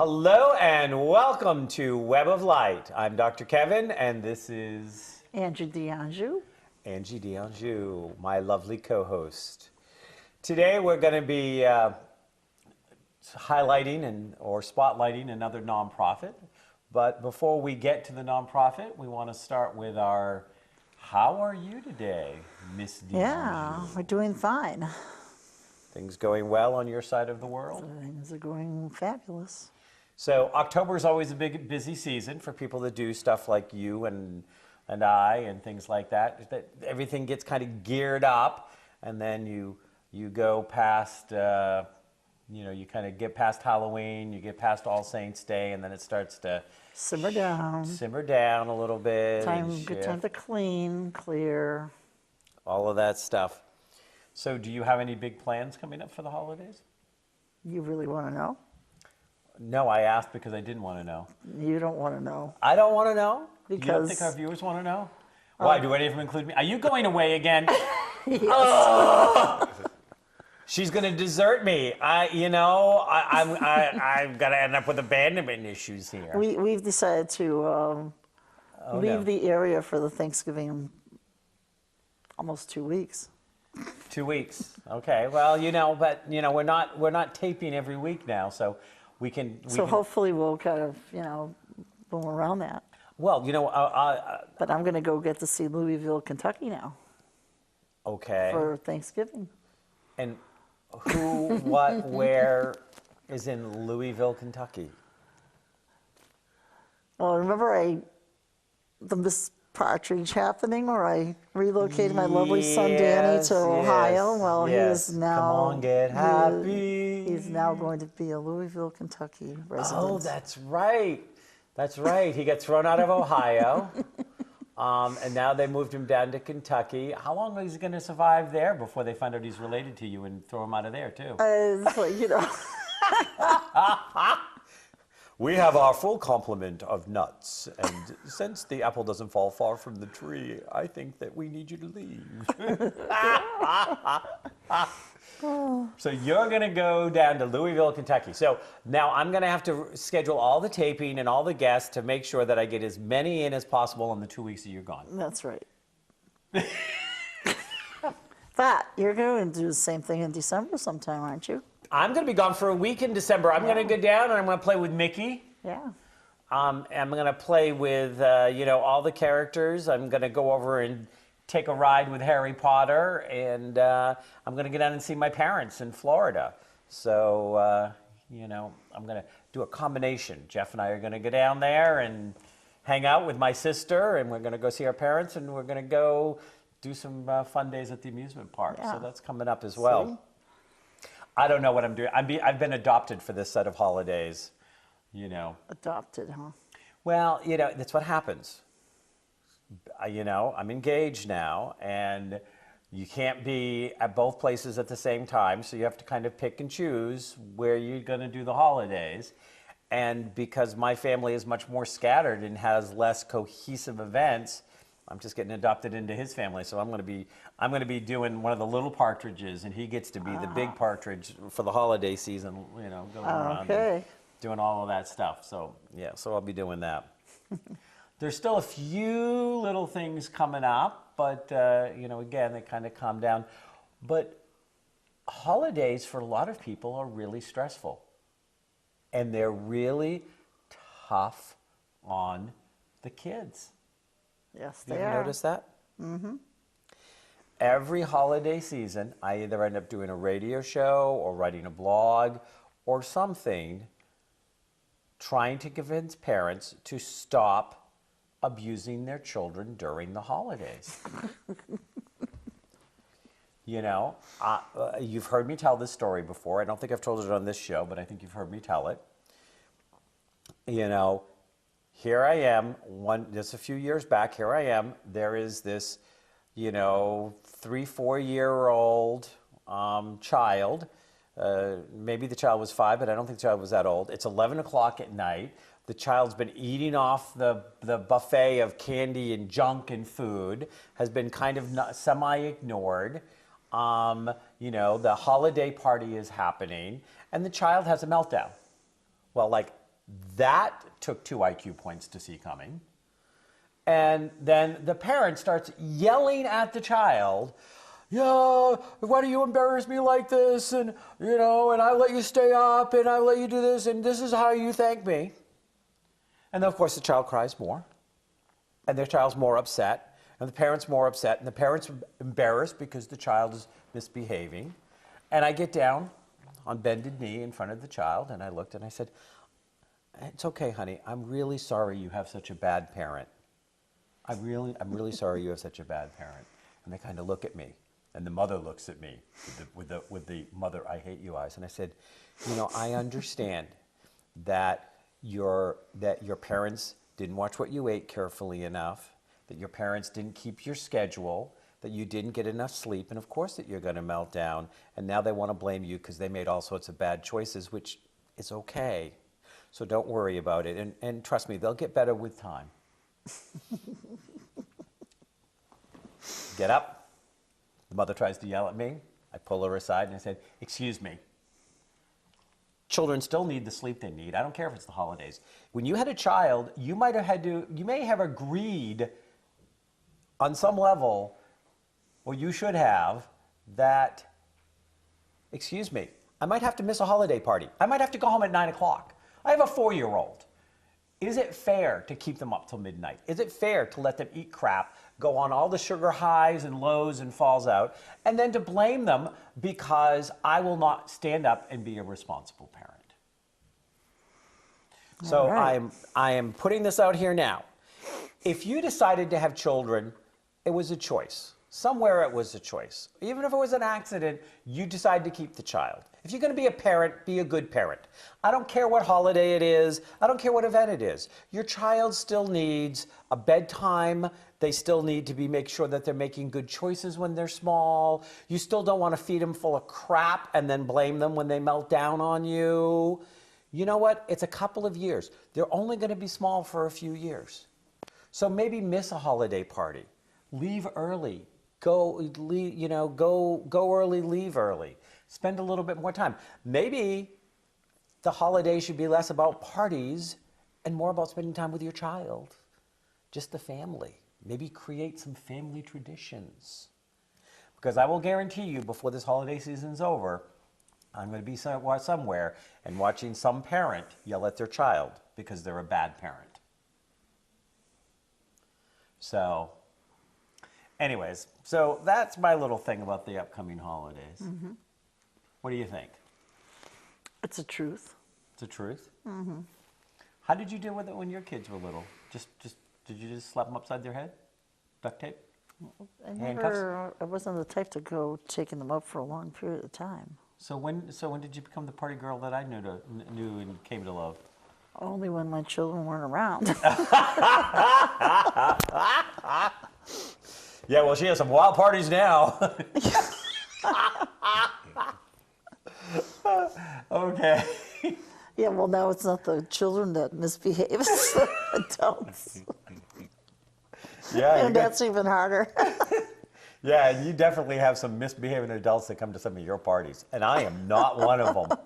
Hello and welcome to Web of Light. I'm Dr. Kevin and this is Angie D'Anjou. Angie D'Anjou, my lovely co-host. Today we're going to be highlighting or spotlighting another nonprofit. But before we get to the nonprofit, we want to start with our how are you today, Miss D'Anjou? Yeah, we're doing fine. Things going well on your side of the world? Things are going fabulous. So October is always a big, busy season for people that do stuff like you and I and things like that. That everything gets kind of geared up, and then you go past, you kind of get past Halloween, you get past All Saints Day, and then it starts to simmer down a little bit. Good time to clean, clear. All of that stuff. So, do you have any big plans coming up for the holidays? You really want to know? No, I asked because I didn't want to know. You don't want to know. I don't want to know? Because... You don't think our viewers want to know? Why? Do any of them include me? Are you going away again? Yes. Oh! She's going to desert me. I've got to end up with abandonment issues here. We've decided to leave the area for the Thanksgiving almost 2 weeks. 2 weeks. Okay. Well, we're not taping every week now, so we can. Hopefully we'll kind of, boom around that. Well, but I'm going to go get to see Louisville, Kentucky now. Okay. For Thanksgiving. And who, what, where is in Louisville, Kentucky? Well, remember the Miss Partridge happening where I relocated my lovely son Danny to Ohio? Well, he is now... Come on, get happy. He's now going to be a Louisville, Kentucky resident. Oh, that's right. That's right. He got thrown out of Ohio, and now they moved him down to Kentucky. How long is he going to survive there before they find out he's related to you and throw him out of there, too? It's like, We have our full complement of nuts, and since the apple doesn't fall far from the tree, I think that we need you to leave. So you're going to go down to Louisville, Kentucky. So now I'm going to have to schedule all the taping and all the guests to make sure that I get as many in as possible in the 2 weeks that you're gone. That's right. But you're going to do the same thing in December sometime, aren't you? I'm going to be gone for a week in December. I'm going to go down and I'm going to play with Mickey. Yeah. I'm going to play with, all the characters. I'm going to go over and take a ride with Harry Potter. And I'm going to get down and see my parents in Florida. So, I'm going to do a combination. Jeff and I are going to go down there and hang out with my sister. And we're going to go see our parents. And we're going to go do some fun days at the amusement park. Yeah. So that's coming up as well. See? I don't know what I'm doing. I've been adopted for this set of holidays, Adopted, huh? Well, that's what happens. I'm engaged now, and you can't be at both places at the same time, so you have to kind of pick and choose where you're going to do the holidays. And because my family is much more scattered and has less cohesive events, I'm just getting adopted into his family, so I'm going to be doing one of the little partridges, and he gets to be the big partridge for the holiday season. Going around and doing all of that stuff. So so I'll be doing that. There's still a few little things coming up, but again, they kind of calm down. But holidays for a lot of people are really stressful, and they're really tough on the kids. Yes, they are. You ever noticed that? Mm-hmm. Every holiday season, I either end up doing a radio show or writing a blog or something trying to convince parents to stop abusing their children during the holidays. You've heard me tell this story before. I don't think I've told it on this show, but I think you've heard me tell it. Here I am, just a few years back, here I am. There is this, 3-4-year-old child. Maybe the child was 5, but I don't think the child was that old. It's 11 o'clock at night. The child's been eating off the buffet of candy and junk and food, has been kind of semi-ignored. The holiday party is happening, and the child has a meltdown. Well, like That took 2 IQ points to see coming. And then the parent starts yelling at the child, yeah, why do you embarrass me like this? And, and I let you stay up and I let you do this and this is how you thank me. And then, of course, the child cries more. And the child's more upset. And the parent's more upset. And the parent's embarrassed because the child is misbehaving. And I get down on bended knee in front of the child and I looked and I said, it's okay, honey. I'm really sorry you have such a bad parent. I'm really sorry you have such a bad parent. And they kind of look at me, and the mother looks at me with the mother I hate you eyes. And I said, I understand that your parents didn't watch what you ate carefully enough, that your parents didn't keep your schedule, that you didn't get enough sleep, and of course that you're going to melt down. And now they want to blame you because they made all sorts of bad choices, which is okay. So don't worry about it. And trust me, they'll get better with time. Get up. The mother tries to yell at me. I pull her aside and I said, excuse me. Children still need the sleep they need. I don't care if it's the holidays. When you had a child, you may have agreed on some level, or you should have, that, excuse me, I might have to miss a holiday party. I might have to go home at 9 o'clock. I have a 4-year-old. Is it fair to keep them up till midnight? Is it fair to let them eat crap, go on all the sugar highs and lows and falls out, and then to blame them because I will not stand up and be a responsible parent? So right. I am putting this out here now. If you decided to have children, it was a choice. Somewhere it was a choice. Even if it was an accident, you decide to keep the child. If you're going to be a parent, be a good parent. I don't care what holiday it is. I don't care what event it is. Your child still needs a bedtime. They still need to make sure that they're making good choices when they're small. You still don't want to feed them full of crap and then blame them when they melt down on you. You know what? It's a couple of years. They're only going to be small for a few years. So maybe miss a holiday party. Leave early. Go early, leave early. Spend a little bit more time. Maybe the holiday should be less about parties and more about spending time with your child. Just the family. Maybe create some family traditions. Because I will guarantee you, before this holiday season's over, I'm going to be somewhere and watching some parent yell at their child because they're a bad parent. So, anyways, so that's my little thing about the upcoming holidays. Mm-hmm. What do you think? It's a truth. It's a truth? Mm-hmm. How did you deal with it when your kids were little? Did you just slap them upside their head? Duct tape? I wasn't the type to go taking them up for a long period of time. So when did you become the party girl that I knew and came to love? Only when my children weren't around. Yeah, well, she has some wild parties now. Okay. Yeah, well, now it's not the children that misbehave, it's the adults. Yeah, And that's even harder. Yeah, you definitely have some misbehaving adults that come to some of your parties, and I am not one of them.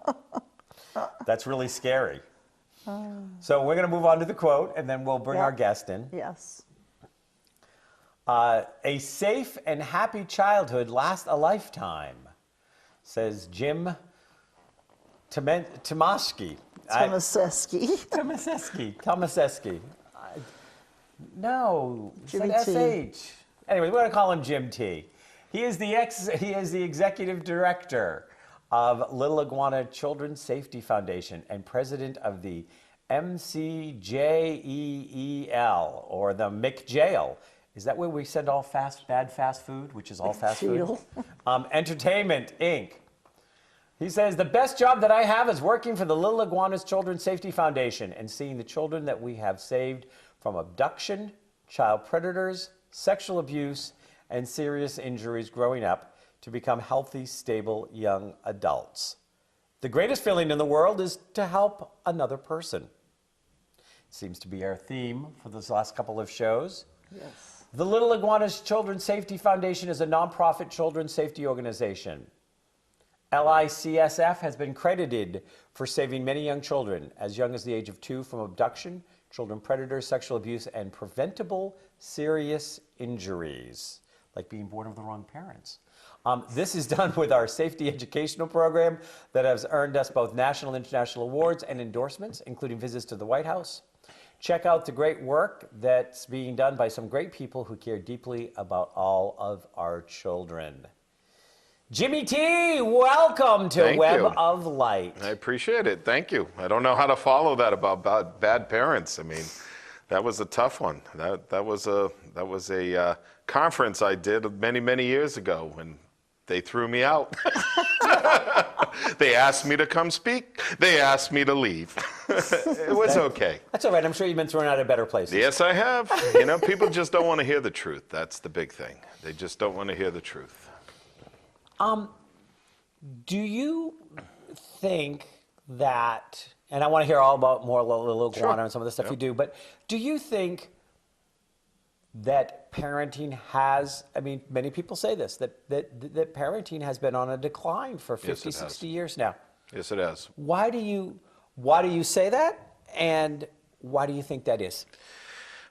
That's really scary. So we're going to move on to the quote, and then we'll bring our guest in. Yes. A safe and happy childhood lasts a lifetime, says Jim Tomaseski. Tomaseski. No, Jimmy S-H. Anyway, we're going to call him Jim T. He is the executive director of Little Iguana Children's Safety Foundation and president of the MCJEEL, or the McJail. Is that where we send all bad fast food, which is all fast food? Entertainment, Inc. He says, the best job that I have is working for the Little Iguanas Children's Safety Foundation and seeing the children that we have saved from abduction, child predators, sexual abuse, and serious injuries growing up to become healthy, stable young adults. The greatest feeling in the world is to help another person. Seems to be our theme for this last couple of shows. Yes. The Little Iguanas Children's Safety Foundation is a nonprofit children's safety organization. LICSF has been credited for saving many young children as young as the age of 2 from abduction, children predators, sexual abuse, and preventable serious injuries, like being born of the wrong parents. This is done with our safety educational program that has earned us both national and international awards and endorsements, including visits to the White House. Check out the great work that's being done by some great people who care deeply about all of our children. Jimmy T, welcome to Thank Web you. of Light. I appreciate it. Thank you. I don't know how to follow that about bad parents. I mean, that was a tough one. That was a conference I did many years ago, and they threw me out. They asked me to come speak. They asked me to leave. It was okay. That's all right. I'm sure you've been thrown out of better places. Yes, I have. People just don't want to hear the truth. That's the big thing. They just don't want to hear the truth. Do you think that, and I want to hear all about more little Iguana Sure. and some of the stuff Yep. you do, but do you think that parenting has, I mean, many people say this, that parenting has been on a decline for 50, Yes, it has. 60 years now. Yes, it has. Why do you say that? And why do you think that is?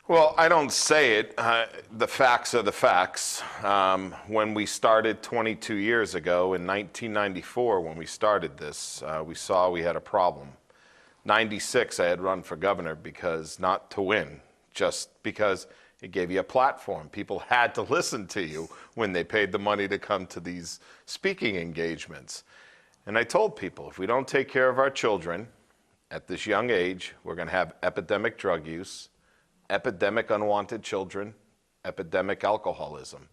Well, I don't say it. The facts are the facts. When we started 22 years ago, in 1994, when we started this, we saw we had a problem. 96, I had run for governor because, not to win, just because it gave you a platform. People had to listen to you when they paid the money to come to these speaking engagements. And I told people, if we don't take care of our children at this young age, we're going to have epidemic drug use, epidemic unwanted children, epidemic alcoholism.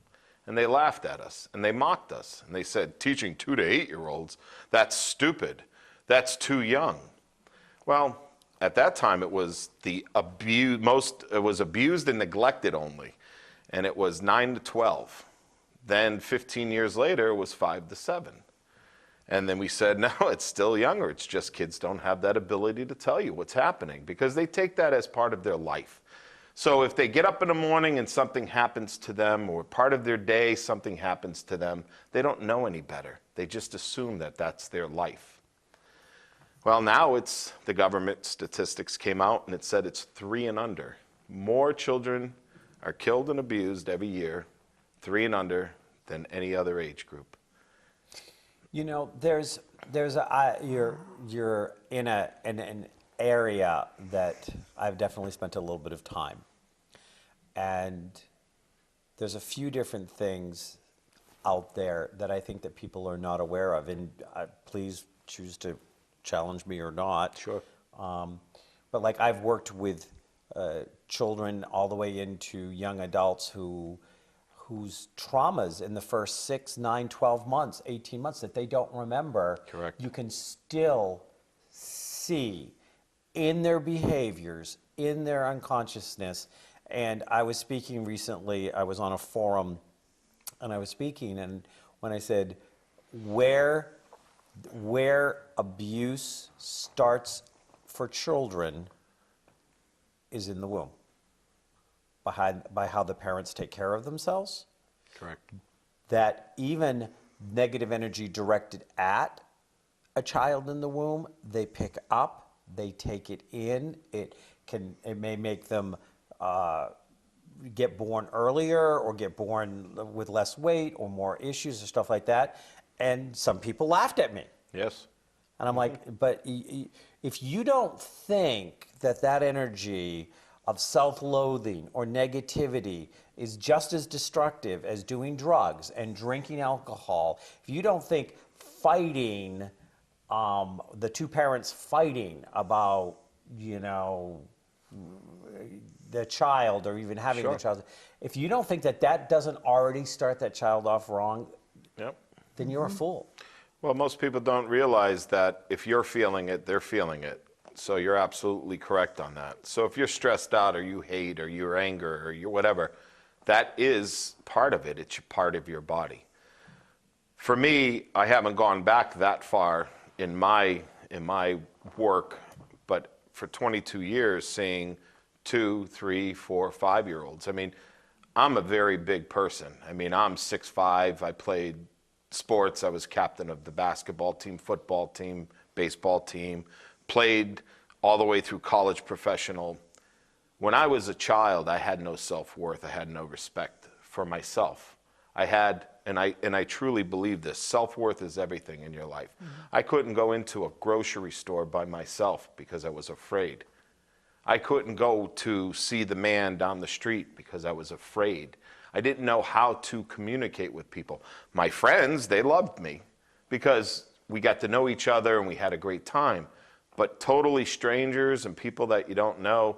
And they laughed at us and they mocked us. And they said, teaching 2 to 8-year-olds, that's stupid. That's too young. Well, at that time it was it was abused and neglected only. And it was 9 to 12. Then 15 years later, it was 5 to 7. And then we said, no, it's still younger. It's just kids don't have that ability to tell you what's happening because they take that as part of their life. So if they get up in the morning and something happens to them, or part of their day something happens to them, they don't know any better. They just assume that that's their life. Well, now the government statistics came out and it said it's 3 and under. More children are killed and abused every year, 3 and under, than any other age group. You know, you're in an area that I've definitely spent a little bit of time, and there's a few different things out there that I think that people are not aware of, and please choose to challenge me or not. Sure. But like I've worked with children all the way into young adults whose traumas in the first 6, 9, 12 months, 18 months that they don't remember, Correct. you can still see in their behaviors, in their unconsciousness. And I was speaking recently, I was on a forum and I was speaking, and when I said where abuse starts for children is in the womb. By how the parents take care of themselves. Correct. That even negative energy directed at a child in the womb, they pick up, they take it in. It may make them get born earlier or get born with less weight or more issues or stuff like that. And some people laughed at me. Yes. And I'm like, but if you don't think that energy of self-loathing or negativity is just as destructive as doing drugs and drinking alcohol, if you don't think fighting, the two parents fighting about, the child or even having Sure. the child, if you don't think that doesn't already start that child off wrong, Yep. then you're a fool. Well, most people don't realize that if you're feeling it, they're feeling it. So you're absolutely correct on that. So if you're stressed out or you hate or you're angry or you're whatever, that is part of it. It's part of your body. For me, I haven't gone back that far in my work, but for 22 years seeing 2, 3, 4, 5-year-olds. I mean, I'm a very big person. I mean, I'm 6'5". I played sports. I was captain of the basketball team, football team, baseball team, played all the way through college professional. When I was a child, I had no self-worth. I had no respect for myself. I had, and I truly believe this, self-worth is everything in your life. I couldn't go into a grocery store by myself because I was afraid. I couldn't go to see the man down the street because I was afraid. I didn't know how to communicate with people. My friends, they loved me because we got to know each other and we had a great time. But totally strangers and people that you don't know,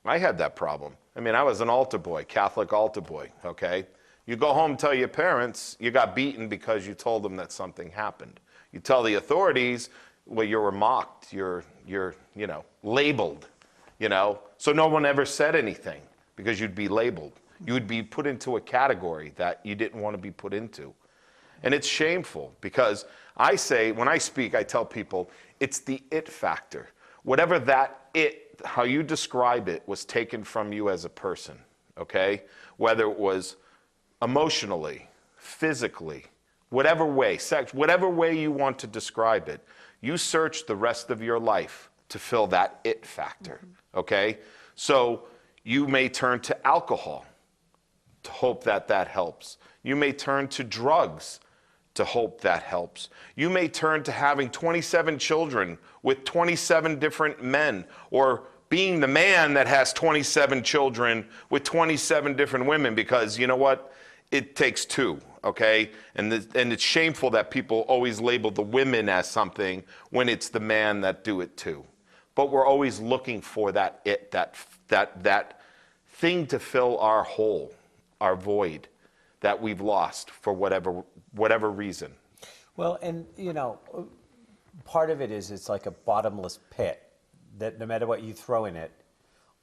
I had that problem. I mean, I was an altar boy, Catholic altar boy, okay? You go home, tell your parents you got beaten because you told them that something happened. You tell the authorities, well, you were mocked, you're labeled, So no one ever said anything because you'd be labeled. You would be put into a category that you didn't want to be put into. And it's shameful because I say, when I speak, I tell people, it's the it factor. Whatever that it, how you describe it, was taken from you as a person, okay? Whether it was emotionally, physically, whatever way, sex, whatever way you want to describe it, you search the rest of your life to fill that it factor, okay? So you may turn to alcohol to hope that that helps. You may turn to drugs to hope that helps. You may turn to having 27 children with 27 different men, or being the man that has 27 children with 27 different women, because you know what? It takes two, okay? And it's shameful that people always label the women as something when it's the man that do it too. But we're always looking for that it, that thing to fill our hole, our void that we've lost for whatever reason. Well, and part of it is it's like a bottomless pit that no matter what you throw in it,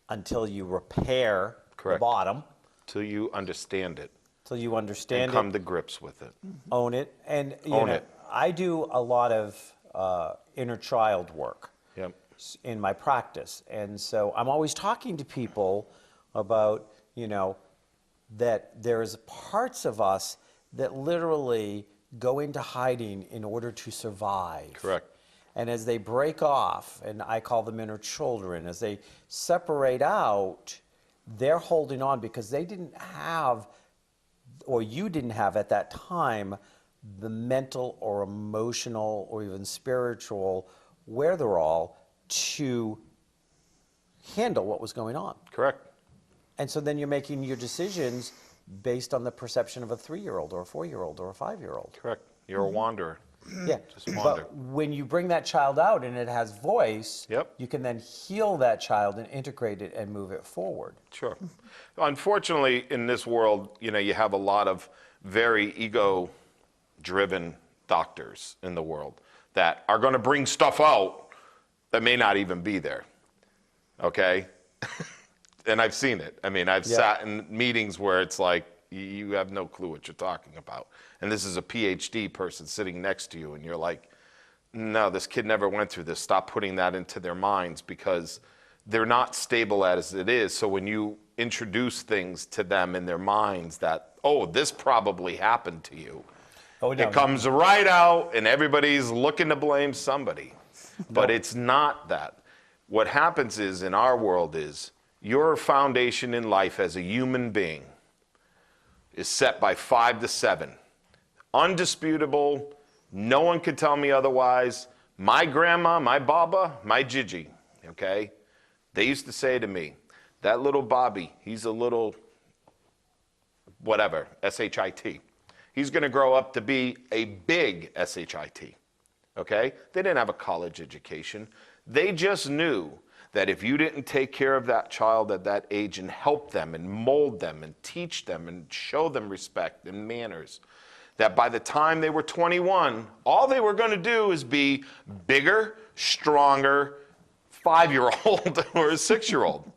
until you repair the bottom, Till you understand it. till you understand and it, come to grips with it. own it, and Own it. I do a lot of inner child work. Yep. In my practice. And so I'm always talking to people about, that there's parts of us that literally go into hiding in order to survive. Correct. And as they break off, and I call them inner children, as they separate out, they're holding on because they didn't have, or you didn't have at that time, the mental or emotional or even spiritual wherewithal to handle what was going on. Correct. And so then you're making your decisions based on the perception of a 3-year-old or a 4-year-old or a 5-year-old. Correct. You're a wanderer. Yeah. Just wander. But when you bring that child out and it has voice, Yep. you can then heal that child and integrate it and move it forward. Sure. Unfortunately, in this world, you have a lot of very ego-driven doctors in the world that are going to bring stuff out that may not even be there, okay? And I've seen it. I mean, I've sat in meetings where it's like, you have no clue what you're talking about. And this is a PhD person sitting next to you, and you're like, no, this kid never went through this. Stop putting that into their minds, because they're not stable as it is. So when you introduce things to them in their minds that, oh, this probably happened to you, it comes right out, and everybody's looking to blame somebody. But it's not that. What happens is, in our world, is your foundation in life as a human being is set by 5 to 7. Undisputable. No one can tell me otherwise. My grandma, my baba, my Gigi, okay? They used to say to me, that little Bobby, he's a little whatever, S-H-I-T. He's going to grow up to be a big S-H-I-T. Okay? They didn't have a college education. They just knew that if you didn't take care of that child at that age and help them and mold them and teach them and show them respect and manners, that by the time they were 21, all they were going to do is be bigger, stronger, 5-year-old or a 6-year-old.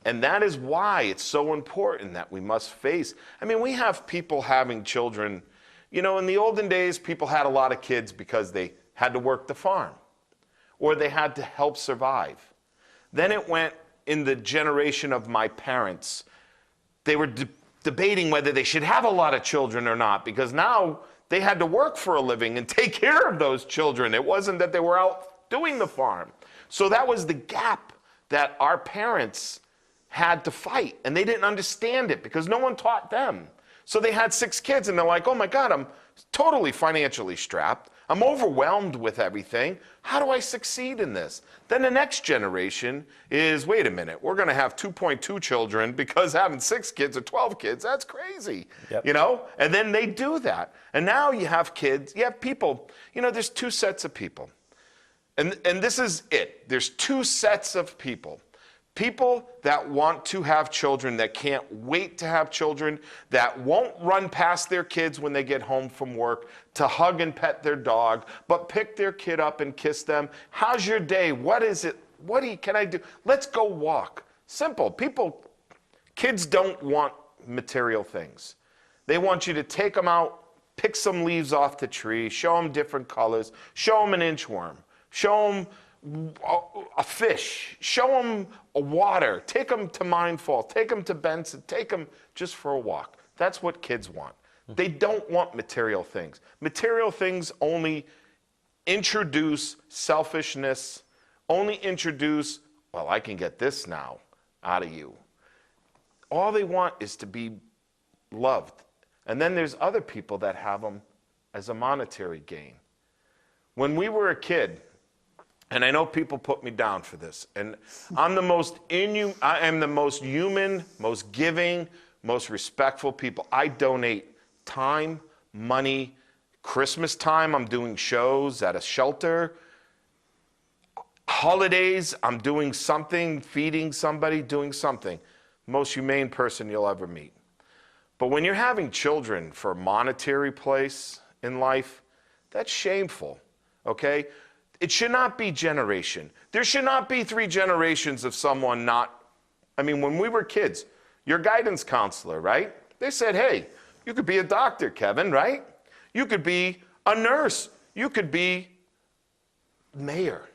And that is why it's so important that we must face. I mean, we have people having children. In the olden days, people had a lot of kids because they had to work the farm, or they had to help survive. Then it went in the generation of my parents. They were debating whether they should have a lot of children or not, because now They had to work for a living and take care of those children. It wasn't that they were out doing the farm. So that was the gap that our parents had to fight. And they didn't understand it because no one taught them. So they had 6 kids and they're like, oh my God, I'm totally financially strapped. I'm overwhelmed with everything. How do I succeed in this? Then the next generation is, wait a minute, we're going to have 2.2 children because having 6 kids or 12 kids, that's crazy. Yep. You know? And then they do that. And now you have kids, you have people, you know, there's 2 sets of people. And this is it. There's 2 sets of people. People that want to have children, that can't wait to have children, that won't run past their kids when they get home from work to hug and pet their dog, but pick their kid up and kiss them. How's your day? What is it? Can I do? Let's go walk. Simple. Kids don't want material things. They want you to take them out, pick some leaves off the tree, show them different colors, show them an inchworm, show them a fish, show them a water, take them to Mindfall, take them to Benson, take them just for a walk. That's what kids want. They don't want material things. Material things only introduce selfishness, only introduce, well, I can get this now out of you. All they want is to be loved. And then there's other people that have them as a monetary gain. When we were a kid, and I know people put me down for this, and I am the most human, most giving, most respectful people. I donate time, money. Christmas time, I'm doing shows at a shelter. Holidays, I'm doing something, feeding somebody, doing something. Most humane person you'll ever meet. But when you're having children for a monetary place in life, that's shameful, okay? It should not be generation. There should not be 3 generations of someone not, I mean, when we were kids, your guidance counselor, right? They said, hey, you could be a doctor, Kevin, right? You could be a nurse. You could be mayor.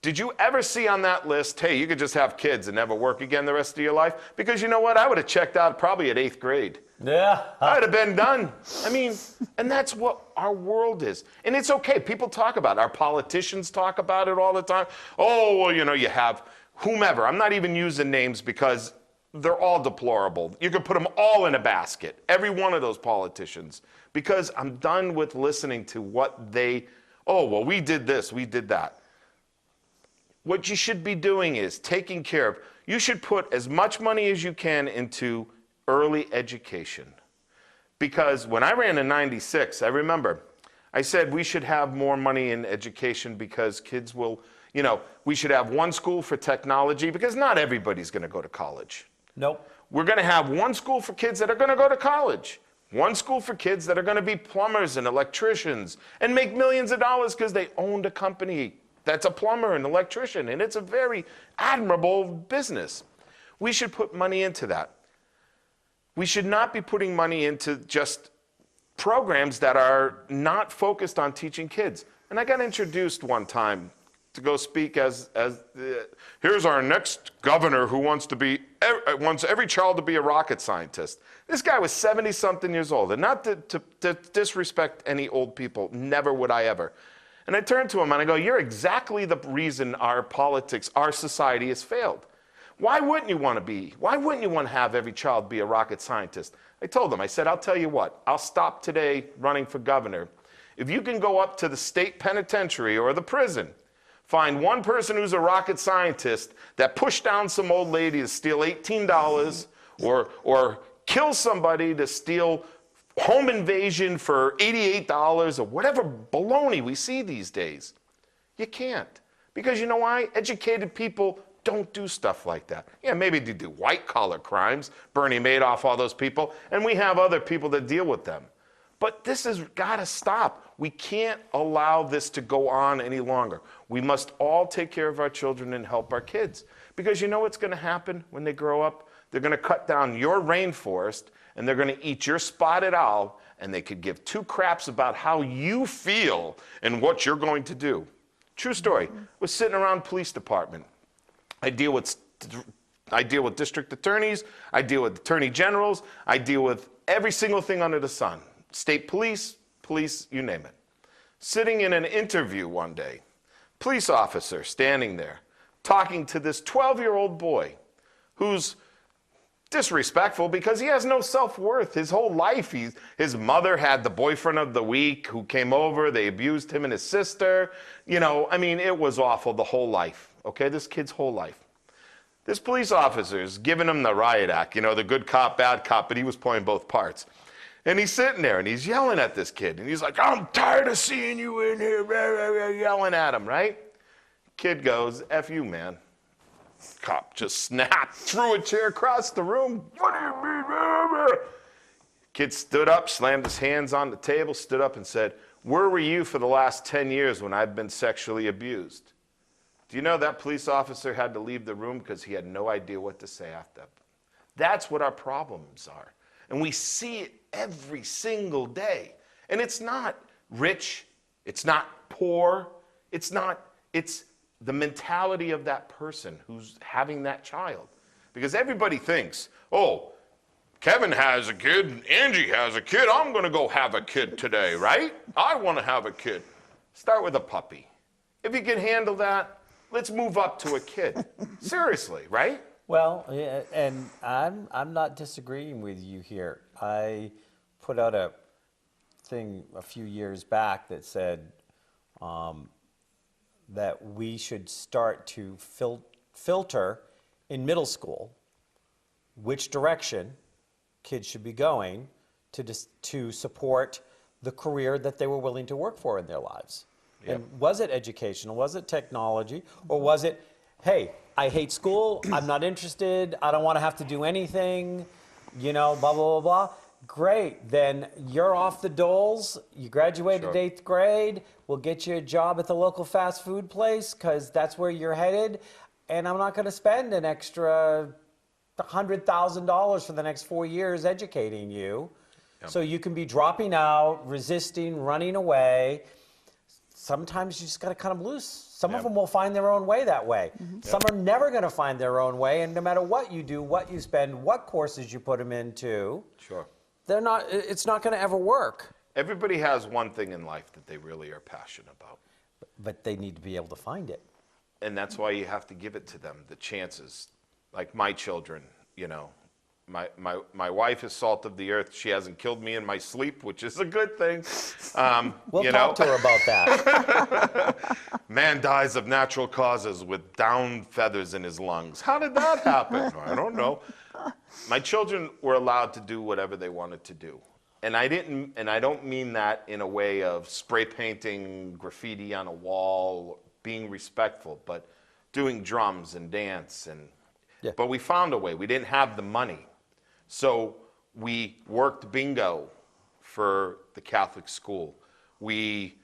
Did you ever see on that list, hey, you could just have kids and never work again the rest of your life? Because you know what? I would have checked out probably at 8th grade. Yeah. I would have been done. I mean, and that's what our world is. And it's okay. People talk about it. Our politicians talk about it all the time. Oh, well, you know, you have whomever. I'm not even using names because they're all deplorable. You could put them all in a basket, every one of those politicians, because I'm done with listening to what they, oh, well, we did this, we did that. What you should be doing is taking care of, you should put as much money as you can into early education. Because when I ran in '96, I remember, I said we should have more money in education because kids will, you know, we should have one school for technology because not everybody's going to go to college. Nope. We're going to have one school for kids that are going to go to college. One school for kids that are going to be plumbers and electricians and make millions of dollars because they owned a company that's a plumber and electrician, and it's a very admirable business. We should put money into that. We should not be putting money into just programs that are not focused on teaching kids. And I got introduced one time to go speak as here's our next governor who wants every child to be a rocket scientist. This guy was 70-something years old, and not to disrespect any old people, never would I ever. And I turned to him and I go, you're exactly the reason our politics, our society has failed. Why wouldn't you want to have every child be a rocket scientist? I told him, I said, I'll tell you what, I'll stop today running for governor. If you can go up to the state penitentiary or the prison, find one person who's a rocket scientist that pushed down some old lady to steal $18 or kill somebody to steal home invasion for $88 or whatever baloney we see these days. You can't. Because you know why? Educated people don't do stuff like that. Yeah, maybe they do white-collar crimes, Bernie Madoff, all those people, and we have other people that deal with them. But this has got to stop. We can't allow this to go on any longer. We must all take care of our children and help our kids. Because you know what's going to happen when they grow up? They're going to cut down your rainforest, and they're going to eat your spotted owl, and they could give 2 craps about how you feel and what you're going to do. True story. We're sitting around police department. I deal with district attorneys. I deal with attorney generals. I deal with every single thing under the sun. state police, you name it. Sitting in an interview one day, police officer standing there talking to this 12-year-old boy who's disrespectful because he has no self-worth. His whole life, his mother had the boyfriend of the week who came over. They abused him and his sister. You know, I mean, it was awful the whole life, okay? This kid's whole life. This police officer is giving him the riot act, you know, the good cop, bad cop, but he was playing both parts. And he's sitting there and he's yelling at this kid. And he's like, I'm tired of seeing you in here, yelling at him, right? Kid goes, F you, man. Cop just snapped, threw a chair across the room. What do you mean? Kid stood up, slammed his hands on the table, stood up and said, where were you for the last 10 years when I've been sexually abused? Do you know that police officer had to leave the room because he had no idea what to say after that? That's what our problems are. And we see it every single day. And it's not rich, it's not poor, it's the mentality of that person who's having that child. Because everybody thinks, oh, Kevin has a kid, Angie has a kid, I'm gonna go have a kid today, right? I wanna have a kid. Start with a puppy. If you can handle that, let's move up to a kid. Seriously, right? Well, yeah, and I'm not disagreeing with you here. I put out a thing a few years back that said that we should start to filter in middle school which direction kids should be going to support the career that they were willing to work for in their lives. Yep. And was it educational? Was it technology? Or was it, hey, I hate school, I'm not interested, I don't want to have to do anything, you know, blah, blah, blah, blah. Great, then you're off the doles, you graduated Sure. 8th grade, we'll get you a job at the local fast food place because that's where you're headed, and I'm not going to spend an extra $100,000 for the next 4 years educating you. Yep. So you can be dropping out, resisting, running away. Sometimes you just got to cut them loose. Some of them will find their own way that way. Some are never going to find their own way, and no matter what you do, what you spend, what courses you put them into, Sure. it's not going to ever work. Everybody has one thing in life that they really are passionate about. But they need to be able to find it. And that's why you have to give it to them, the chances. Like my children, you know, my wife is salt of the earth. She hasn't killed me in my sleep, which is a good thing. We'll you talk know? to her about that. Man dies of natural causes with down feathers in his lungs. How did that happen? I don't know. My children were allowed to do whatever they wanted to do. And I don't mean that in a way of spray painting graffiti on a wall, being respectful, but doing drums and dance. Yeah. But we found a way. We didn't have the money. So we worked bingo for the Catholic school. We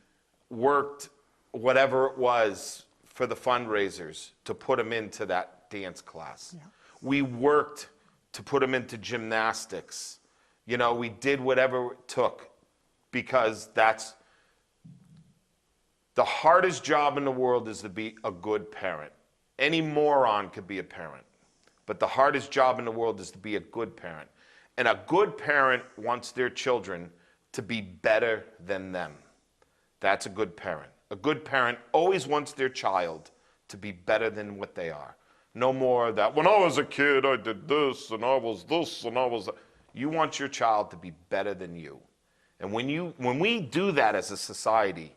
worked whatever it was for the fundraisers to put them into that dance class. Yeah. We worked to put them into gymnastics. You know, we did whatever it took because that's the hardest job in the world is to be a good parent. Any moron could be a parent. But the hardest job in the world is to be a good parent. And a good parent wants their children to be better than them. That's a good parent. A good parent always wants their child to be better than what they are. No more that, when I was a kid, I did this, and I was this, and I was that. You want your child to be better than you. And when we do that as a society,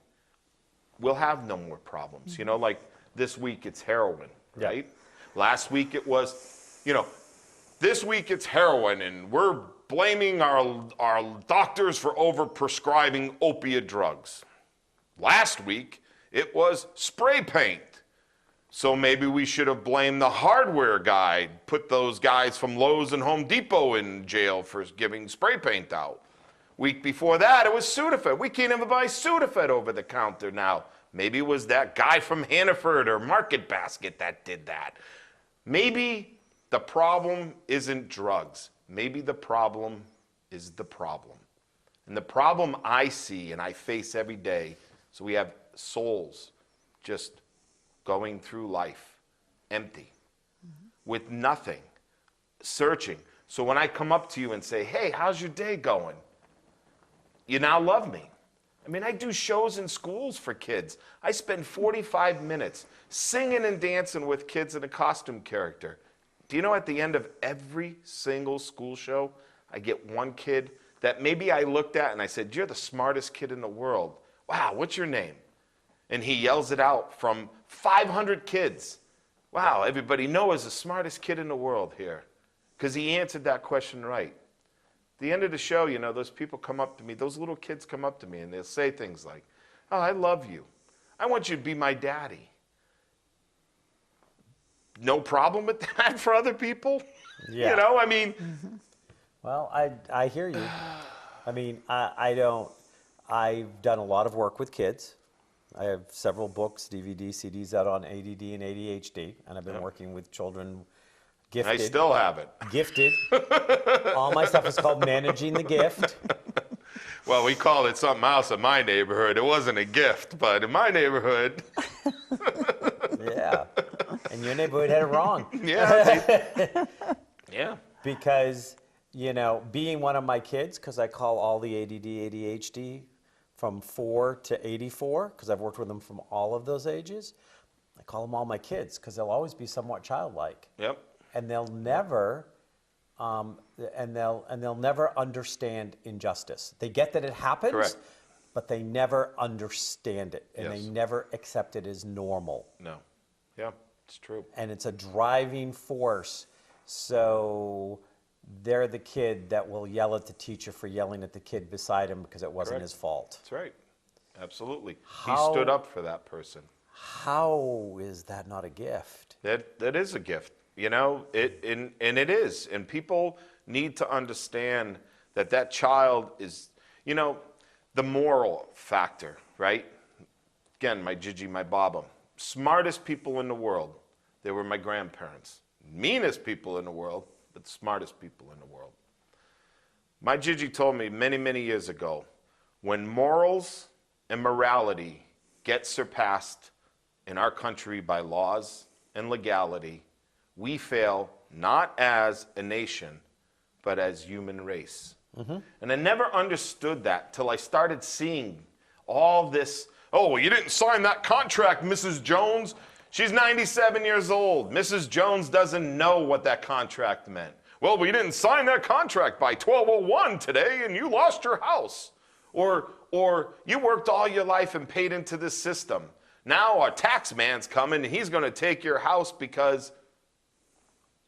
we'll have no more problems. You know, like this week it's heroin, right? Yeah. Last week it was, you know, this week it's heroin, and we're blaming our doctors for overprescribing opiate drugs. Last week it was spray paint. So maybe we should have blamed the hardware guy, put those guys from Lowe's and Home Depot in jail for giving spray paint out. Week before that, it was Sudafed. We can't even buy Sudafed over the counter now. Maybe it was that guy from Hannaford or Market Basket that did that. Maybe the problem isn't drugs. Maybe the problem is the problem. And the problem I see and I face every day, so we have souls just going through life empty, with nothing, searching. So when I come up to you and say, hey, how's your day going? you now love me. I mean, I do shows in schools for kids. I spend 45 minutes singing and dancing with kids in a costume character. Do you know at the end of every single school show, I get one kid that maybe I looked at and I said, you're the smartest kid in the world. Wow, what's your name? And he yells it out from 500 kids. Wow, everybody knows the smartest kid in the world here because he answered that question right. At the end of the show, you know, those people come up to me, those little kids come up to me and they'll say things like, oh, I love you. I want you to be my daddy. No problem with that for other people? Yeah. You know, I mean. Well, I hear you. I mean, I've done a lot of work with kids. I have several books, DVDs, CDs out on ADD and ADHD, and I've been working with children gifted. I still have it. Gifted. All my stuff is called Managing the Gift. Well, we called it something else in my neighborhood. It wasn't a gift, but in my neighborhood. Yeah. And your neighborhood had it wrong. Yeah. Yeah. Because, you know, being one of my kids, because I call all the ADD, ADHD from 4 to 84, because I've worked with them from all of those ages, I call them all my kids, because they'll always be somewhat childlike. Yep. And they'll never, they'll never understand injustice. They get that it happens, Correct. but they never understand it, and Yes. they never accept it as normal. No. Yeah, it's true. And it's a driving force. So they're the kid that will yell at the teacher for yelling at the kid beside him because it wasn't Correct. his fault. That's right. Absolutely. How- He stood up for that person. How is that not a gift? That is a gift, you know, and it is. And people need to understand that that child is, you know, the moral factor, right? Again, my Gigi, my Baba, smartest people in the world, they were my grandparents. Meanest people in the world, but the smartest people in the world. My Gigi told me many, many years ago, when morals and morality get surpassed in our country by laws and legality, we fail not as a nation, but as human race. And I never understood that till I started seeing all this. Oh, well, you didn't sign that contract, Mrs. Jones. She's 97 years old. Mrs. Jones doesn't know what that contract meant. Well, we didn't sign that contract by 12:01 today, and you lost your house. Or you worked all your life and paid into this system. Now our tax man's coming, and he's going to take your house because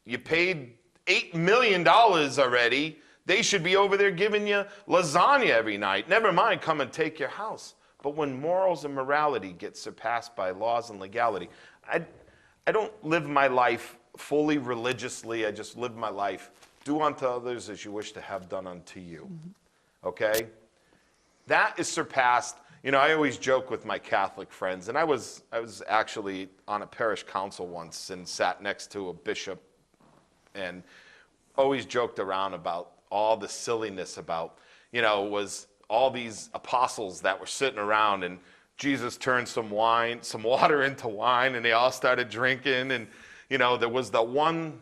you paid $8 million already. They should be over there giving you lasagna every night. Never mind, come and take your house. But when morals and morality get surpassed by laws and legality, I don't live my life fully religiously. I just live my life. Do unto others as you wish to have done unto you. Okay? That is surpassed. You know, I always joke with my Catholic friends, and I was actually on a parish council once and sat next to a bishop and always joked around about all the silliness about, you know, was all these apostles that were sitting around and Jesus turned some water into wine, and they all started drinking. And, you know, there was that one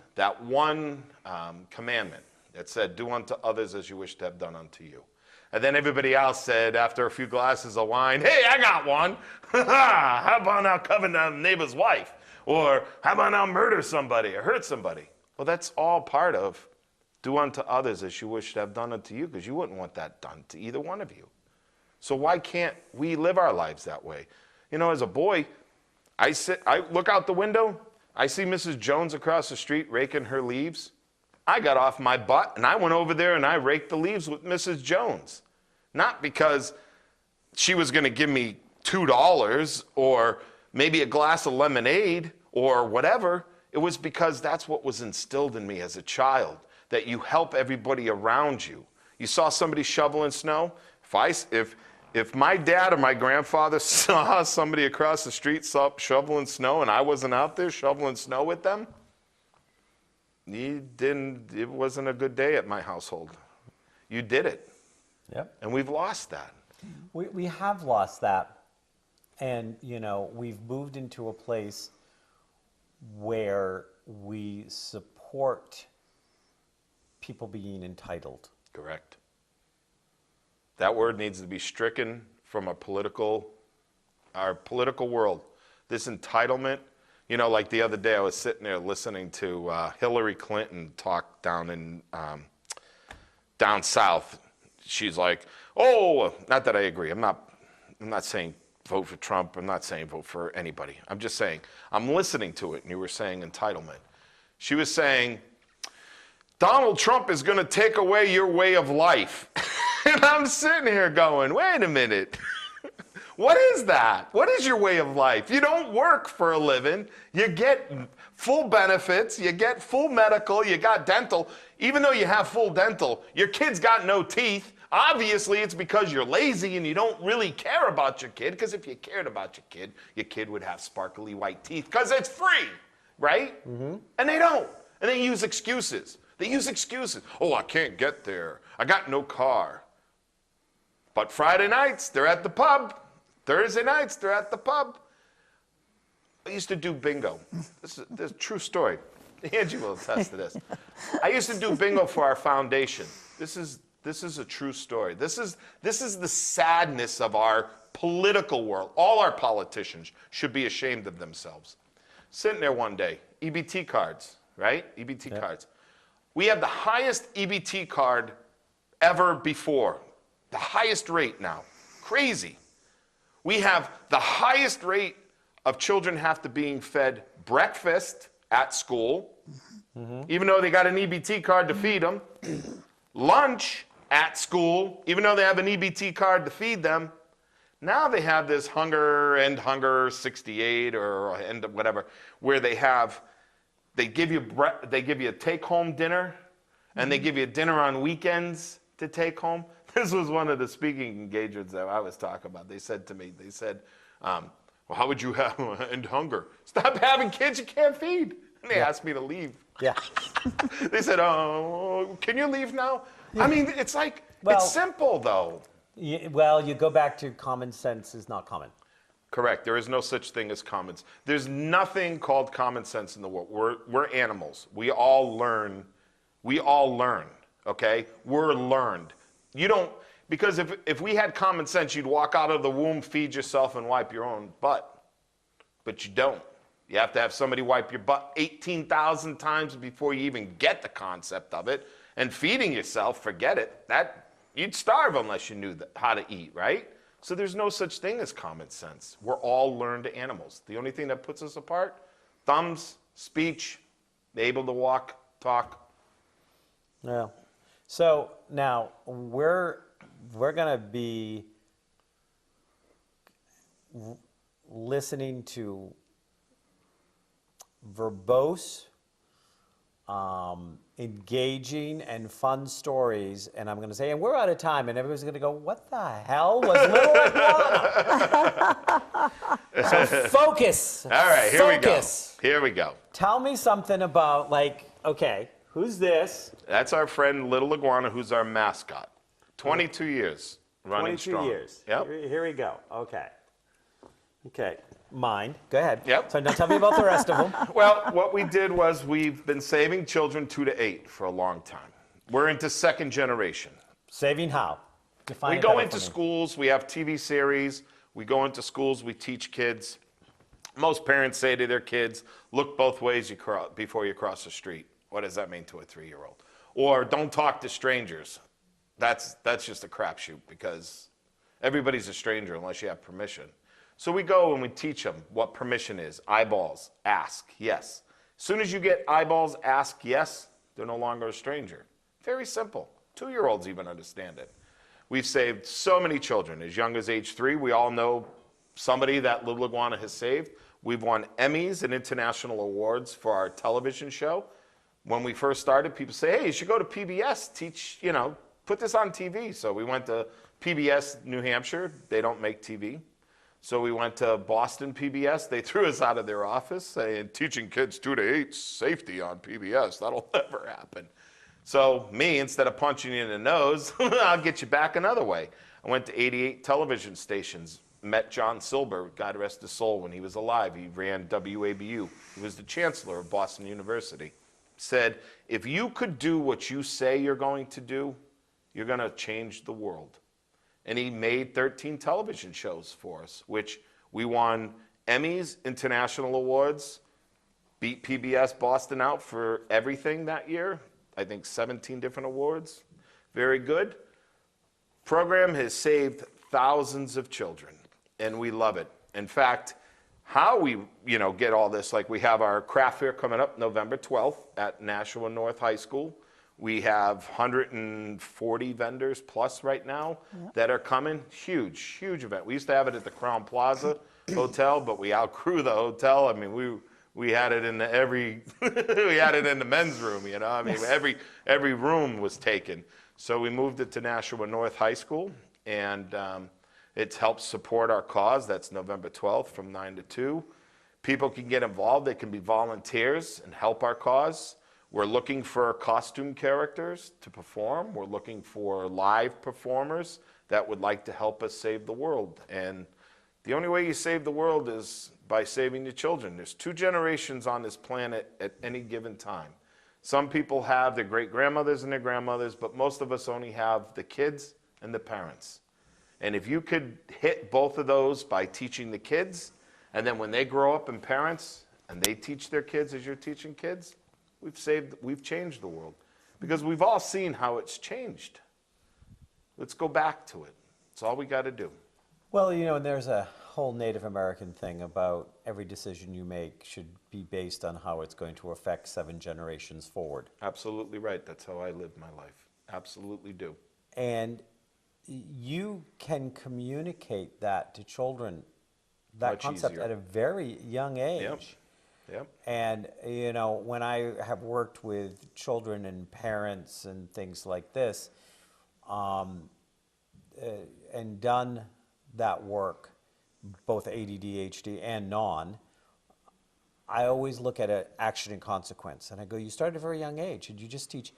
commandment that said, do unto others as you wish to have done unto you. And then everybody else said, after a few glasses of wine, hey, I got one. How about now covet thy neighbor's wife? Or how about now murder somebody or hurt somebody? Well, that's all part of do unto others as you wish to have done unto you, because you wouldn't want that done to either one of you. So why can't we live our lives that way? You know, as a boy, I look out the window, I see Mrs. Jones across the street raking her leaves. I got off my butt and I went over there and I raked the leaves with Mrs. Jones. Not because she was going to give me $2 or maybe a glass of lemonade or whatever. It was because that's what was instilled in me as a child, that you help everybody around you. You saw somebody shoveling snow. If my dad or my grandfather saw somebody across the street shoveling snow and I wasn't out there shoveling snow with them, it wasn't a good day at my household. You did it. Yep. And we've lost that. We have lost that. And, you know, we've moved into a place where we support people being entitled. Correct. That word needs to be stricken from our political world. This entitlement, like the other day I was sitting there listening to Hillary Clinton talk down south. She's like, oh, not that I agree. I'm not saying vote for Trump. I'm not saying vote for anybody. I'm just saying, I'm listening to it, and you were saying entitlement. She was saying, Donald Trump is going to take away your way of life. And I'm sitting here going, wait a minute. What is that? What is your way of life? You don't work for a living. You get full benefits. You get full medical. You got dental. Even though you have full dental, your kid's got no teeth. Obviously, it's because you're lazy and you don't really care about your kid. Because if you cared about your kid would have sparkly white teeth because it's free, right? Mm-hmm. And they don't. And they use excuses. Oh, I can't get there. I got no car. But Friday nights, they're at the pub. Thursday nights, they're at the pub. I used to do bingo. This is a true story. Angie will attest to this. I used to do bingo for our foundation. This is a true story. This is the sadness of our political world. All our politicians should be ashamed of themselves. Sitting there one day, EBT cards, right? EBT cards. We have the highest EBT card ever before. The highest rate now. Crazy. We have the highest rate of children have to being fed breakfast at school, even though they got an EBT card to feed them. Lunch at school, even though they have an EBT card to feed them. Now they have this Hunger 68 or whatever, where they give you a take-home dinner, and they give you a dinner on weekends to take home. This was one of the speaking engagements that I was talking about. They said to me, well, how would you end hunger? Stop having kids you can't feed. And they asked me to leave. Yeah. They said, oh, can you leave now? Yeah. I mean, it's like, it's simple though. Well, you go back to common sense is not common. Correct. There is no such thing as common sense. There's nothing called common sense in the world. We're animals. We all learn, okay? We're learned. You don't, because if we had common sense, you'd walk out of the womb, feed yourself, and wipe your own butt. But you don't. You have to have somebody wipe your butt 18,000 times before you even get the concept of it. And feeding yourself, forget it. You'd starve unless you knew how to eat, right? So there's no such thing as common sense. We're all learned animals. The only thing that puts us apart, thumbs, speech, able to walk, talk. Yeah. So now we're going to be listening to verbose, engaging, and fun stories, and I'm going to say, and we're out of time, and everybody's going to go, what the hell was Little Iguana? So focus. All right, here we go. Tell me something about, okay, who's this? That's our friend Little Iguana, who's our mascot. 22 years running 22 strong. years. Yep. Here we go. Okay. Mine. Go ahead. Yep. So now tell me about the rest of them. Well, what we did was we've been saving children 2 to 8 for a long time. We're into second generation. Saving how? Define we it go better into for me. schools. We have TV series. We go into schools. We teach kids. Most parents say to their kids, look both ways before you cross the street. What does that mean to a 3-year-old? Or don't talk to strangers. That's just a crapshoot because everybody's a stranger unless you have permission. So we go and we teach them what permission is. Eyeballs, ask, yes. As soon as you get eyeballs, ask, yes, they're no longer a stranger. Very simple. 2-year-olds even understand it. We've saved so many children as young as age 3. We all know somebody that Little Iguana has saved. We've won Emmys and international awards for our television show. When we first started, people say, hey, you should go to PBS, teach, put this on TV. So we went to PBS New Hampshire. They don't make TV. So we went to Boston PBS. They threw us out of their office saying, teaching kids 2 to 8, safety on PBS. That'll never happen. So me, instead of punching you in the nose, I'll get you back another way. I went to 88 television stations, met John Silber, God rest his soul, when he was alive. He ran WABU. He was the chancellor of Boston University. Said, if you could do what you say you're going to do, you're going to change the world. and he made 13 television shows for us, which we won Emmys, international awards, beat PBS Boston out for everything that year. I think 17 different awards. Very good. Program has saved thousands of children, and we love it. In fact, how we get all this, like we have our craft fair coming up November 12th at Nashua North High School. We have 140 vendors plus right now that are coming. Huge, huge event. We used to have it at the Crown Plaza Hotel, but we outgrew the hotel. I mean, we had it in we had it in the men's room, you know. I mean, every room was taken. So we moved it to Nashua North High School, and it helps support our cause. That's November 12th from 9 to 2. People can get involved. They can be volunteers and help our cause. We're looking for costume characters to perform. We're looking for live performers that would like to help us save the world. And the only way you save the world is by saving your children. There's 2 generations on this planet at any given time. Some people have their great-grandmothers and their grandmothers, but most of us only have the kids and the parents. And if you could hit both of those by teaching the kids, and then when they grow up and parents, and they teach their kids as you're teaching kids, we've changed the world. Because we've all seen how it's changed. Let's go back to it. That's all we got to do. Well, you know, and there's a whole Native American thing about every decision you make should be based on how it's going to affect 7 generations forward. Absolutely right. That's how I live my life. Absolutely do. And you can communicate that to children, that Much concept easier. at a very young age. Yep. Yep. And, you know, when I have worked with children and parents and things like this, and done that work, both ADD, ADHD, and non, I always look at an action and consequence. And I go, you start at a very young age, and you just teach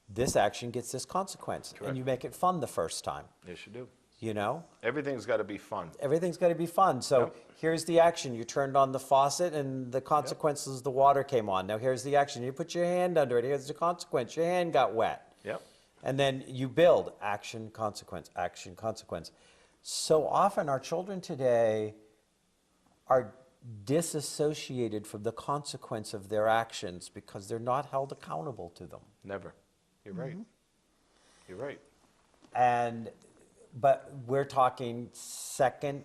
this action gets this consequence. Correct. And you make it fun the first time. Yes, you do. You know? Everything's got to be fun. Everything's got to be fun. So Yep. here's the action. You turned on the faucet, and the consequence is the water came on. Now here's the action. You put your hand under it. Here's the consequence. Your hand got wet. Yep. And then you build action, consequence, action, consequence. So often our children today are disassociated from the consequence of their actions because they're not held accountable to them. Never. You're right. You're right. But we're talking second,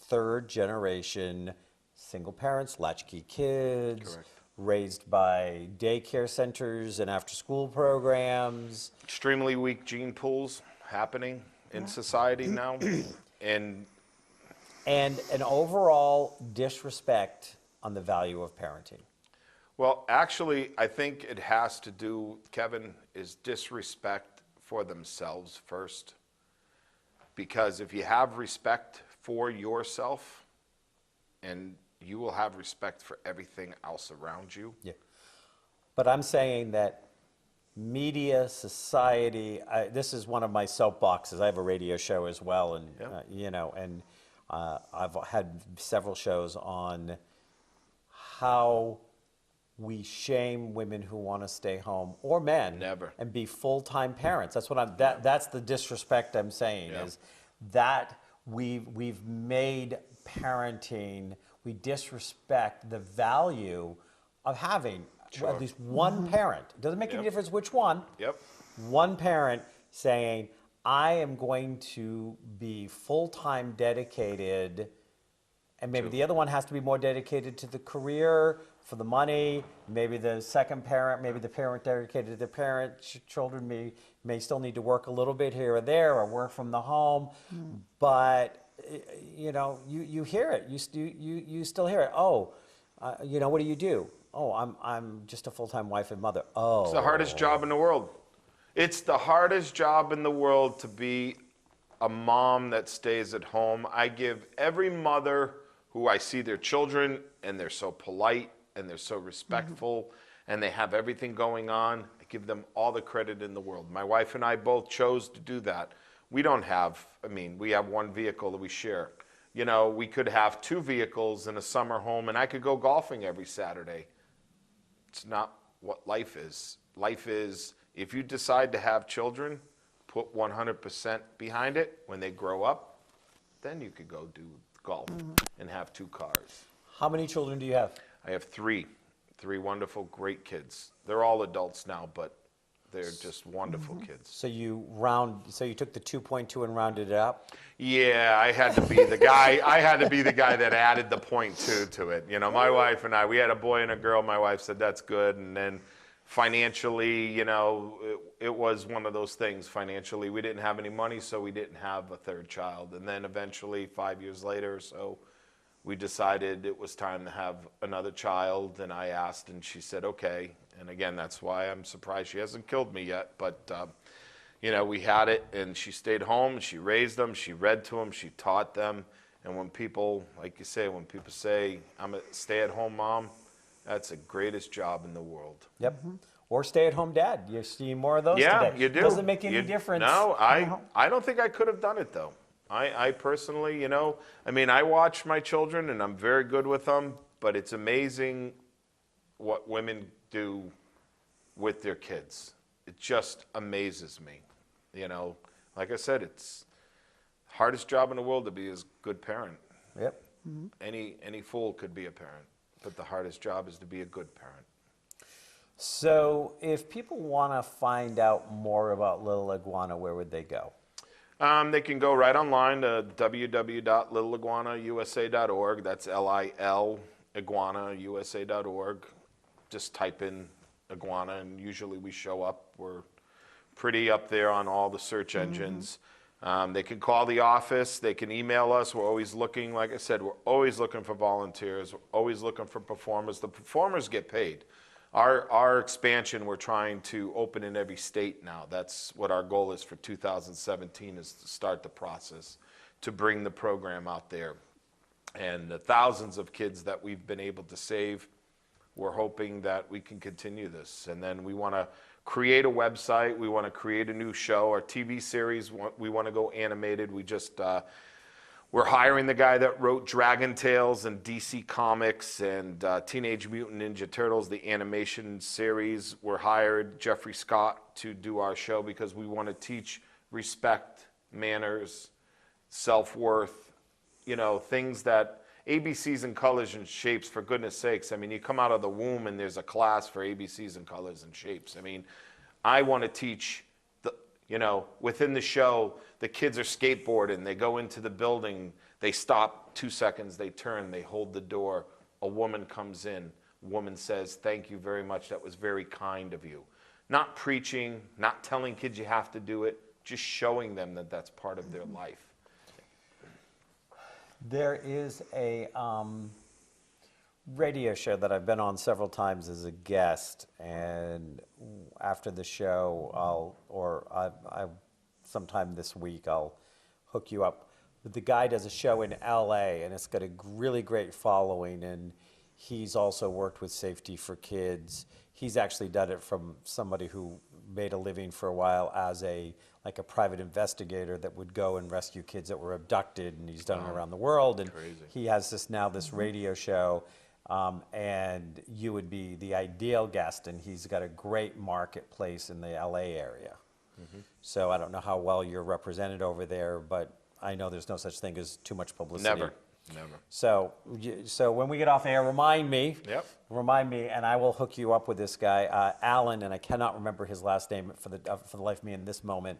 third generation single parents, latchkey kids, Correct. raised by daycare centers and after-school programs. Extremely weak gene pools happening in society now. And an overall disrespect on the value of parenting. well, actually, I think it has to do, Kevin, is disrespect for themselves first. Because if you have respect for yourself, and you will have respect for everything else around you. Yeah. But I'm saying that media, society, this is one of my soapboxes. I have a radio show as well, and Yep. you know, and I've had several shows on how we shame women who want to stay home, or men, Never. and be full-time parents. That's what that's the disrespect I'm saying, Yeah. is that we've made parenting, we disrespect the value of having Sure. at least one parent. It doesn't make any Yep. difference which one. Yep. One parent saying, I am going to be full-time dedicated, and maybe the other one has to be more dedicated to the career, for the money. Maybe the second parent, maybe the parent dedicated to the parent. Children may still need to work a little bit here or there, or work from the home. But you know, you hear it. You still hear it. Oh, you know, what do? Oh, I'm just a full-time wife and mother. Oh, It's the hardest job in the world. It's the hardest job in the world to be a mom that stays at home. I give every mother who I see their children, and they're so polite and they're so respectful and they have everything going on, I give them all the credit in the world. My wife and I both chose to do that. We don't have, we have one vehicle that we share. You know, we could have 2 vehicles in a summer home, and I could go golfing every Saturday. It's not what life is. Life is, if you decide to have children, put 100% behind it, when they grow up, then you could go do golf and have 2 cars. How many children do you have? I have 3 wonderful, great kids. They're all adults now, but they're just wonderful kids. So you took the 2.2 and rounded it up? Yeah, I had to be the guy. I had to be the guy that added the 0.2 to it. You know, my wife and I, we had a boy and a girl. My wife said that's good, and then financially, you know, it was one of those things. Financially, we didn't have any money, so we didn't have a 3rd child. And then eventually, 5 years later or so, we decided it was time to have another child, and I asked, and she said, okay. And again, that's why I'm surprised she hasn't killed me yet. But, you know, we had it, and she stayed home, she raised them, she read to them, she taught them. And when people, like you say, when people say, I'm a stay-at-home mom, that's the greatest job in the world. Yep. Or stay-at-home dad. You see more of those Yeah, today. you do. Doesn't make any difference. No, I don't think I could have done it, though. I personally, you know, I mean, I watch my children, and I'm very good with them, but it's amazing what women do with their kids. It just amazes me. You know, like I said, it's the hardest job in the world to be a good parent. Yep. Any fool could be a parent, but the hardest job is to be a good parent. So if people want to find out more about Little Iguana, where would they go? They can go right online to www.littleiguanausa.org. That's Lil iguanausa.org. Just type in iguana, and usually we show up. We're pretty up there on all the search engines. They can call the office. They can email us. We're always looking, like I said, we're always looking for volunteers. We're always looking for performers. The performers get paid. Our expansion, we're trying to open in every state now. That's what our goal is for 2017, is to start the process to bring the program out there. And the thousands of kids that we've been able to save, we're hoping that we can continue this. And then we want to create a website. We want to create a new show. Our TV series, we want to go animated. We just... we're hiring the guy that wrote Dragon Tales and DC Comics and Teenage Mutant Ninja Turtles, the animation series. We're hired Jeffrey Scott to do our show because we want to teach respect, manners, self-worth, you know, things that ABCs and colors and shapes, for goodness sakes. I mean, you come out of the womb and there's a class for ABCs and colors and shapes. I mean, I want to teach, you know, within the show, the kids are skateboarding, they go into the building, they stop 2 seconds, they turn, they hold the door, a woman comes in, woman says, thank you very much, that was very kind of you. Not preaching, not telling kids you have to do it, just showing them that that's part of their life. There is a radio show that I've been on several times as a guest, and after the show, sometime this week, I'll hook you up. But the guy does a show in LA, and it's got a really great following, and he's also worked with Safety for Kids. He's actually done it from somebody who made a living for a while as a private investigator that would go and rescue kids that were abducted, and he's done it around the world. And Crazy. he has this radio show, and you would be the ideal guest, and he's got a great marketplace in the LA area. So I don't know how well you're represented over there, but I know there's no such thing as too much publicity. Never. So when we get off air, remind me. Yep. Remind me, and I will hook you up with this guy, Alan, and I cannot remember his last name for the life of me in this moment,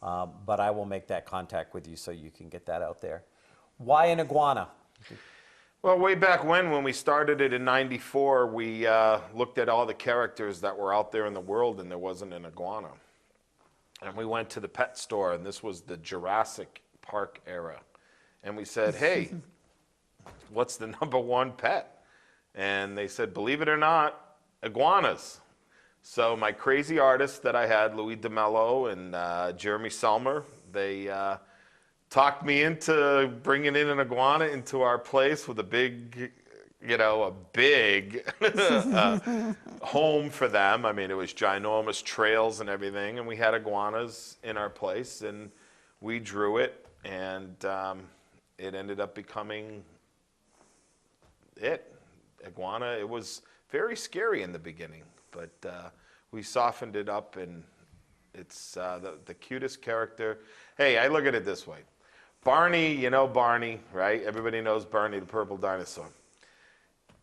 but I will make that contact with you so you can get that out there. Why an iguana? Well, way back when we started it in '94, we looked at all the characters that were out there in the world, and there wasn't an iguana. And we went to the pet store, and this was the Jurassic Park era. And we said, hey, what's the #1 pet? And they said, believe it or not, iguanas. So my crazy artists that I had, Louis DeMello and Jeremy Selmer, they talked me into bringing in an iguana into our place with a big, a big home for them. I mean, it was ginormous trails and everything, and we had iguanas in our place, and we drew it, and it ended up becoming Iguana. It was very scary in the beginning, but we softened it up, and It's the cutest character. Hey, I look at it this way. Barney, you know Barney, right? Everybody knows Barney the purple dinosaur.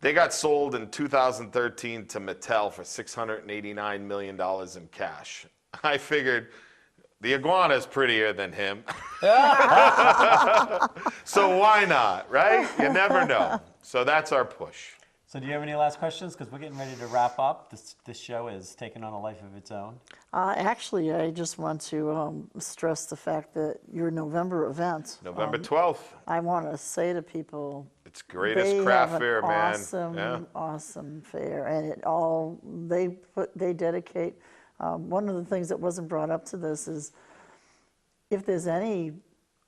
They got sold in 2013 to Mattel for $689 million in cash. I figured the iguana is prettier than him. So why not, right? You never know. So that's our push. So do you have any last questions? Because we're getting ready to wrap up. This show is taking on a life of its own. Actually, I just want to stress the fact that your November event. November 12th. I want to say to people, It's greatest they craft have an fair, man. awesome, Yeah. awesome fair, and they dedicate. One of the things that wasn't brought up to this is if there's any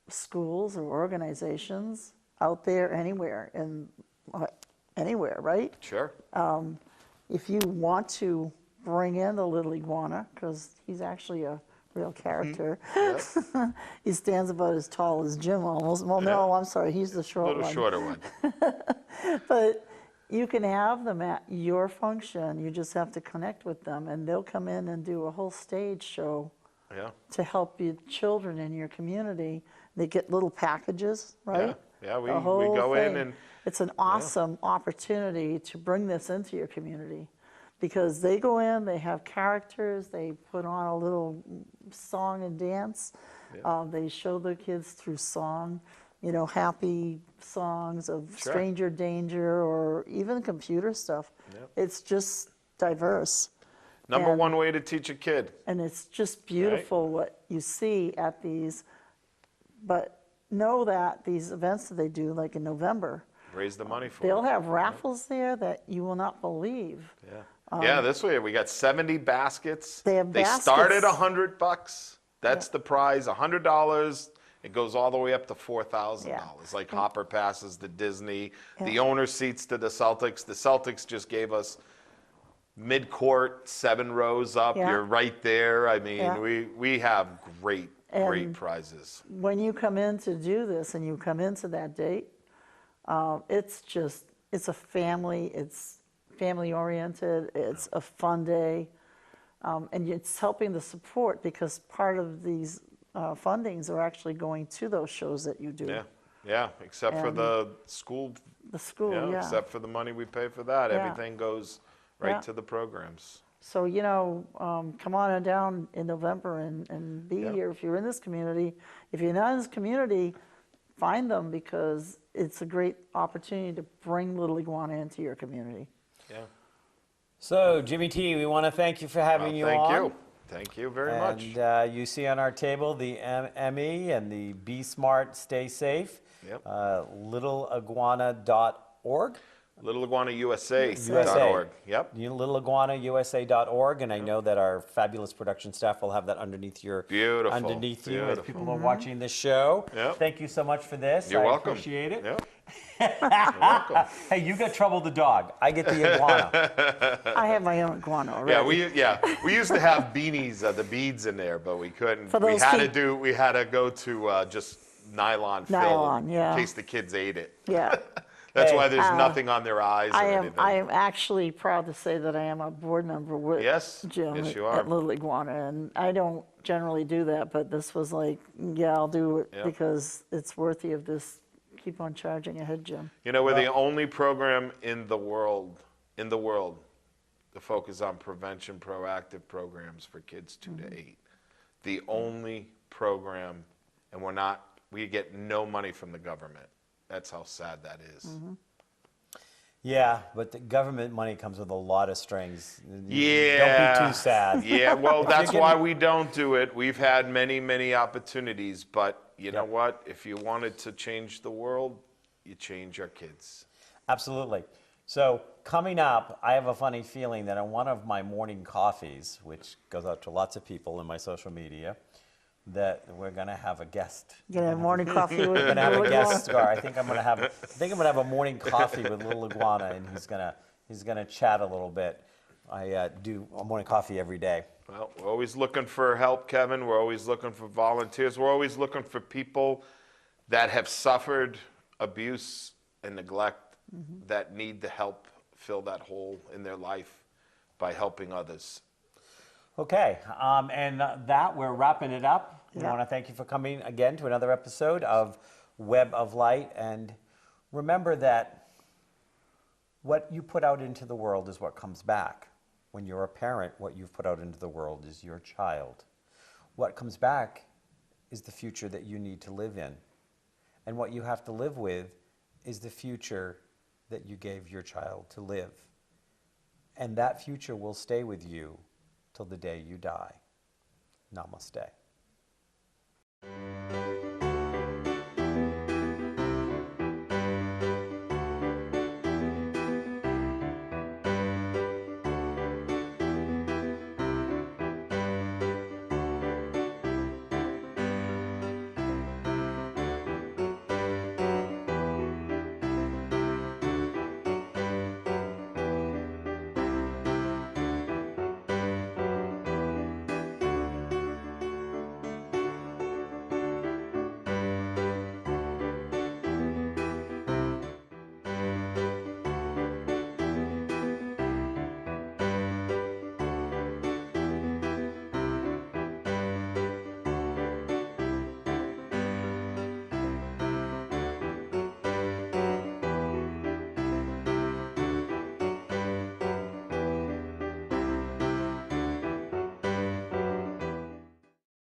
schools or organizations out there anywhere anywhere, right? Sure. If you want to bring in the little iguana, because he's actually a real character. Yep. He stands about as tall as Jim almost. Well, no, I'm sorry, he's the A short little one. shorter one. But you can have them at your function. You just have to connect with them, and they'll come in and do a whole stage show Yeah. to help you children in your community. They get little packages, right? Yeah, we The whole go in thing. and It's an awesome opportunity to bring this into your community because they go in, they have characters, they put on a little song and dance. They show the kids through song, happy songs of Sure. stranger danger or even computer stuff. Yep. It's just diverse. number And- one way to teach a kid. And it's just beautiful what you see at these. But know that these events that they do, like in November, Raise the money for they'll it. have raffles there that you will not believe. Yeah. Yeah, this way we got 70 baskets. They have They start at baskets. $100. That's the prize, $100. It goes all the way up to $4,000. Yeah. Like Hopper passes to Disney, the Yeah. owner seats to the Celtics. The Celtics just gave us mid-court, 7 rows up. Yeah. You're right there. I mean, Yeah. we have great And- prizes. When you come in to do this and you come into that date, it's a family, it's family oriented, it's a fun day, and it's helping the support because part of these fundings are actually going to those shows that you do. Yeah, yeah, except for And- the school, The school, yeah. except for the money we pay for that. Yeah. Everything goes right Yeah. to the programs. So, come on down in November and be Yeah. here if you're in this community. If you're not in this community, find them because it's a great opportunity to bring Little Iguana into your community. Yeah. So, Jimmy T, we want to thank you for having you Thank on. you. Thank you very much. And you see on our table the ME and the Be Smart, Stay Safe, Yep. littleiguana.org. LittleIguanaUSA.org. Yep. LittleIguanaUSA.org, and I know that our fabulous production staff will have that underneath you as Beautiful. people are watching this show. Yep. Thank you so much for this. You're I welcome. appreciate it. Yep. You're welcome. Hey, you got Trouble the dog. I get the iguana. I have my own iguana already. We used to have beanies, the beads in there, but we couldn't. For We those had kids- to go to just nylon fill Nylon, yeah. in case the kids ate it. Yeah. That's Hey, why there's nothing on their eyes or I anything. am actually proud to say that I am a board member with Yes, Jim yes, you are. at Little Iguana, and I don't generally do that, but this was like, yeah, I'll do it Yep. because it's worthy of this. Keep on charging ahead, Jim. We're the only program in the world to focus on prevention, proactive programs for kids 2 to 8. The only program, and we get no money from the government. That's how sad that is. Yeah, but the government money comes with a lot of strings. Yeah. Don't be too sad. Yeah, well, If that's you're why getting- we don't do it. We've had many, many opportunities, but you know Yep. what? If you wanted to change the world, you change our kids. Absolutely. So coming up, I have a funny feeling that on one of my morning coffees, which goes out to lots of people in my social media, that we're going to have a guest. You gonna have morning coffee with We're going to have a Little guest Iguana? star. I think I'm going to have a morning coffee with Little Iguana, and he's gonna chat a little bit. I do a morning coffee every day. Well, we're always looking for help, Kevin. We're always looking for volunteers. We're always looking for people that have suffered abuse and neglect that need to help fill that hole in their life by helping others. Okay, and that we're wrapping it up. We Yeah. want to thank you for coming again to another episode of Web of Light. And remember that what you put out into the world is what comes back. When you're a parent, what you've put out into the world is your child. What comes back is the future that you need to live in. And what you have to live with is the future that you gave your child to live. And that future will stay with you till the day you die. Namaste.